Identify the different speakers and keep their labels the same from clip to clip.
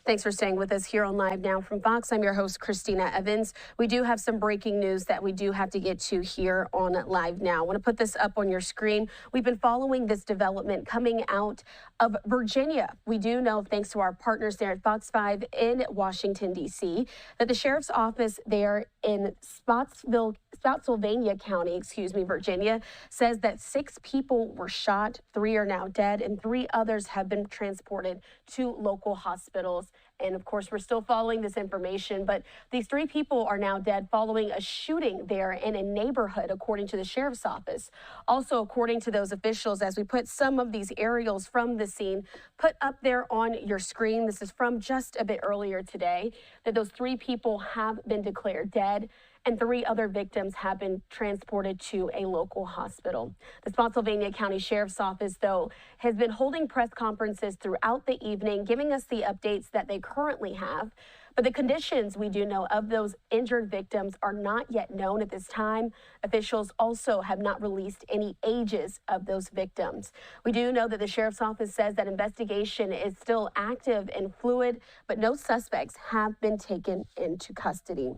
Speaker 1: Thanks for staying with us here on Live Now from Fox. I'm your host, Christina Evans. We do have some breaking news that we do have to get to here on Live Now. I want to put this up on your screen. We've been following this development coming out of Virginia. We do know, thanks to our partners there at Fox 5 in Washington, D.C., that the sheriff's office there in Spotsylvania County, Virginia, says that 6 people were shot, 3 are now dead, and 3 others have been transported to local hospitals. And of course, we're still following this information, but these 3 people are now dead following a shooting there in a neighborhood, according to the sheriff's office. Also, according to those officials, as we put some of these aerials from the scene put up there on your screen, this is from just a bit earlier today, that those 3 people have been declared dead and 3 other victims have been transported to a local hospital. The Spotsylvania County Sheriff's Office, though, has been holding press conferences throughout the evening, giving us the updates that they currently have. But the conditions we do know of those injured victims are not yet known at this time. Officials also have not released any ages of those victims. We do know that the Sheriff's Office says that investigation is still active and fluid, but no suspects have been taken into custody.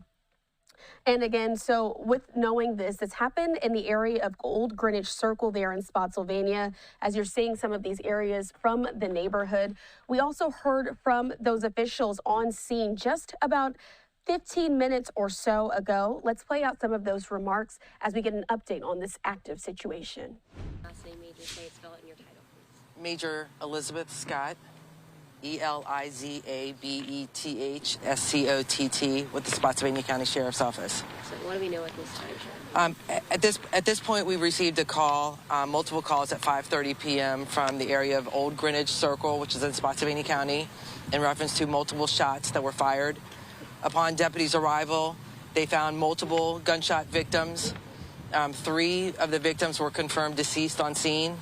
Speaker 1: And again, so with knowing this happened in the area of Olde Greenwich Circle there in Spotsylvania, as you're seeing some of these areas from the neighborhood. We also heard from those officials on scene just about 15 minutes or so ago. Let's play out some of those remarks as we get an update on this active situation.
Speaker 2: Last name, Major, say it, spell it in your title, please.
Speaker 3: Major Elizabeth Scott. ELIZABETHSCOTT with the Spotsylvania County Sheriff's Office.
Speaker 2: So what do we know at this time, Sheriff?
Speaker 3: At this point, we received a call, multiple calls at 5:30 p.m. from the area of Olde Greenwich Circle, which is in Spotsylvania County, in reference to multiple shots that were fired. Upon deputies' arrival, they found multiple gunshot victims. 3 of the victims were confirmed deceased on scene.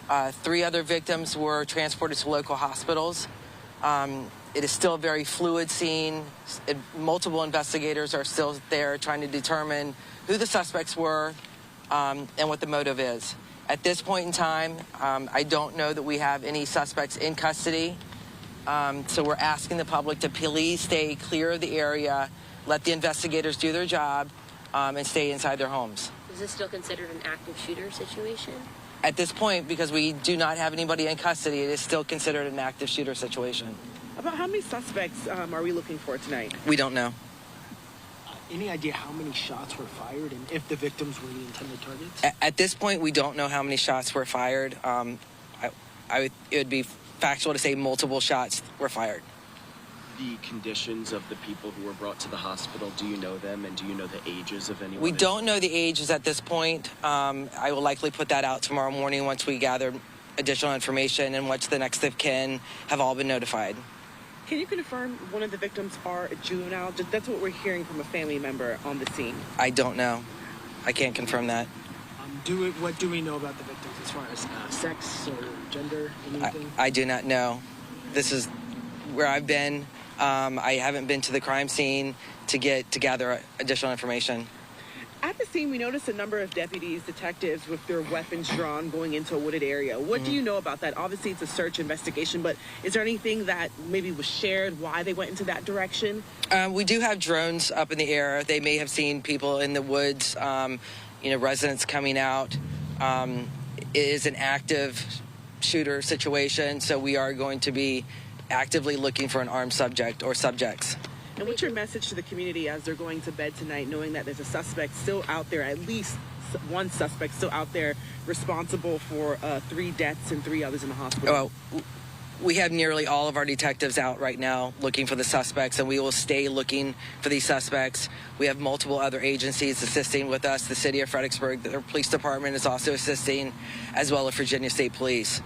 Speaker 3: 3 other victims were transported to local hospitals. It is still a very fluid scene. Multiple investigators are still there trying to determine who the suspects were and what the motive is. At this point in time, I don't know that we have any suspects in custody. So we're asking the public to please stay clear of the area, let the investigators do their job, and stay inside their homes.
Speaker 2: Is this still considered an active shooter situation?
Speaker 3: At this point, because we do not have anybody in custody, it is still considered an active shooter situation.
Speaker 4: About how many suspects are we looking for tonight?
Speaker 3: We don't know.
Speaker 5: Any idea how many shots were fired and if the victims were the intended targets?
Speaker 3: At this point, we don't know how many shots were fired. It would be factual to say multiple shots were fired.
Speaker 6: The conditions of the people who were brought to the hospital, do you know them, and do you know the ages of anyone?
Speaker 3: We don't know the ages at this point. I will likely put that out tomorrow morning once we gather additional information and once the next of kin have all been notified.
Speaker 4: Can you confirm one of the victims are a juvenile? That's what we're hearing from a family member on the scene.
Speaker 3: I don't know. I can't confirm that.
Speaker 5: What do we know about the victims as far as sex or gender, anything?
Speaker 3: I do not know. This is where I've been. I haven't been to the crime scene to gather additional information.
Speaker 4: At the scene, we noticed a number of deputies, detectives with their weapons drawn going into a wooded area. What do you know about that? Obviously, it's a search investigation, but is there anything that maybe was shared, why they went into that direction?
Speaker 3: We do have drones up in the air. They may have seen people in the woods, residents coming out. It is an active shooter situation, so we are going to be actively looking for an armed subject or subjects.
Speaker 4: And what's your message to the community as they're going to bed tonight, knowing that there's a suspect still out there, at least one suspect still out there responsible for 3 deaths and 3 others in the hospital?
Speaker 3: Well, we have nearly all of our detectives out right now looking for the suspects, and we will stay looking for these suspects. We have multiple other agencies assisting with us. The city of Fredericksburg, their police department is also assisting, as well as Virginia State Police.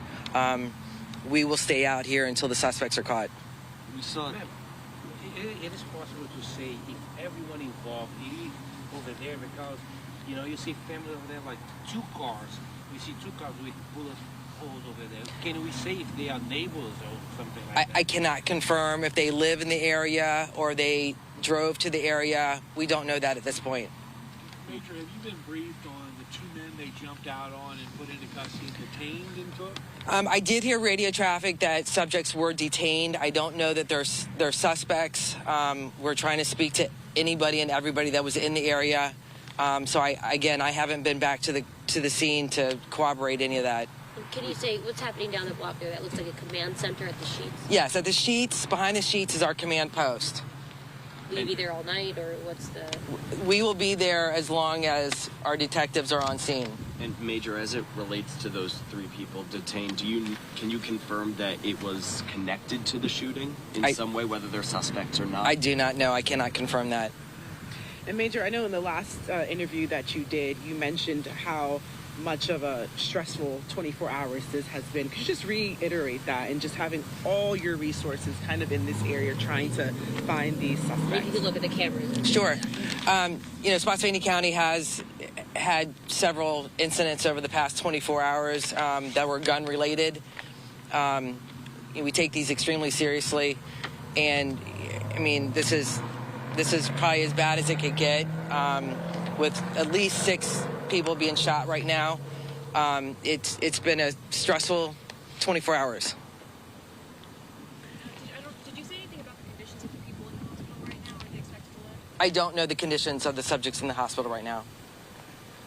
Speaker 3: We will stay out here until the suspects are caught.
Speaker 7: We saw it is possible to say if everyone involved is over there, because you see family over there like 2 cars. We see 2 cars with bullet holes over there. Can we say if they are neighbors or something like that?
Speaker 3: I cannot confirm if they live in the area or they drove to the area. We don't know that at this point.
Speaker 8: Major, have you been briefed on the 2 men
Speaker 7: they jumped out on and put into custody, detained and took?
Speaker 3: I did hear radio traffic that subjects were detained. I don't know that they're suspects. We're trying to speak to anybody and everybody that was in the area. So I haven't been back to the scene to corroborate any of that.
Speaker 2: Can you say what's happening down the block there? That looks like a command center at the Sheets.
Speaker 3: Yes, at the Sheets, behind the Sheets is our command post.
Speaker 2: Will you be there all night, or what's the...
Speaker 3: We will be there as long as our detectives are on scene.
Speaker 6: And Major, as it relates to those 3 people detained, can you confirm that it was connected to the shooting in some way, whether they're suspects or not?
Speaker 3: I do not know. I cannot confirm that.
Speaker 4: And Major, I know in the last interview that you did, you mentioned how much of a stressful 24 hours this has been. Could you just reiterate that, and just having all your resources kind of in this area trying to find these suspects?
Speaker 2: Maybe you could look at the cameras.
Speaker 3: Sure. Spotsylvania County has had several incidents over the past 24 hours that were gun related. We take these extremely seriously, and I mean, this is probably as bad as it could get, with at least 6 people being shot right now. It's been a stressful 24 hours.
Speaker 8: Did you say anything about the conditions of the people in the hospital right now? Are they expected to live?
Speaker 3: I don't know the conditions of the subjects in the hospital right now.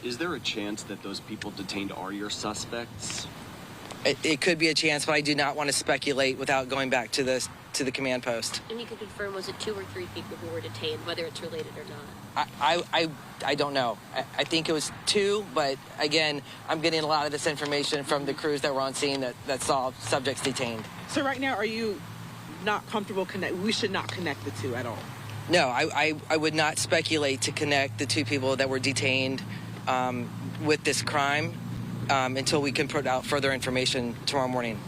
Speaker 6: Is there a chance that those people detained are your suspects?
Speaker 3: It could be a chance, but I do not want to speculate without going back to the command post.
Speaker 2: And you could confirm, was it 2 or 3 people who were detained, whether it's related or not?
Speaker 3: I don't know. I think it was 2, but again, I'm getting a lot of this information from the crews that were on scene that saw subjects detained.
Speaker 4: So right now, are you not comfortable we should not connect the 2 at all?
Speaker 3: No, I would not speculate to connect the 2 people that were detained with this crime until we can put out further information tomorrow morning.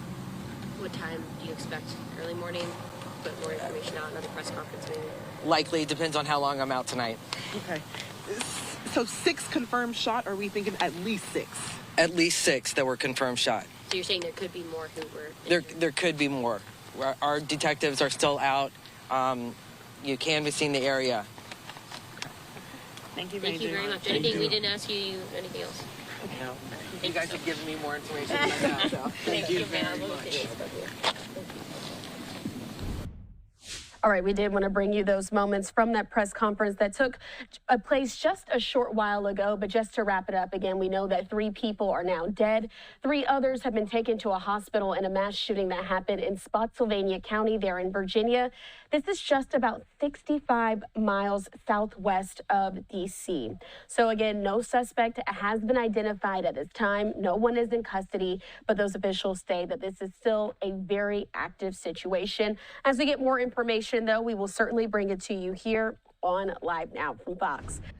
Speaker 2: What time do you expect? Early morning? Put more information out, another press conference maybe?
Speaker 3: Likely, depends on how long I'm out tonight.
Speaker 4: Okay. So 6 confirmed shot, or are we thinking at least 6?
Speaker 3: At least 6 that were confirmed shot.
Speaker 2: So you're saying there could be more who were injured?
Speaker 3: There could be more. Our detectives are still out, canvassing the area.
Speaker 4: Thank you,
Speaker 2: Thank you very much. Anything we didn't ask you, anything else?
Speaker 3: No. You guys have given me more information than I got, so.
Speaker 2: Thank you, ma'am. We'll look at it.
Speaker 1: All right, we did want to bring you those moments from that press conference that took place just a short while ago. But just to wrap it up again, we know that 3 people are now dead. 3 others have been taken to a hospital in a mass shooting that happened in Spotsylvania County there in Virginia. This is just about 65 miles southwest of D.C. So again, no suspect has been identified at this time. No one is in custody, but those officials say that this is still a very active situation. As we get more information, though, we will certainly bring it to you here on Live Now from Fox.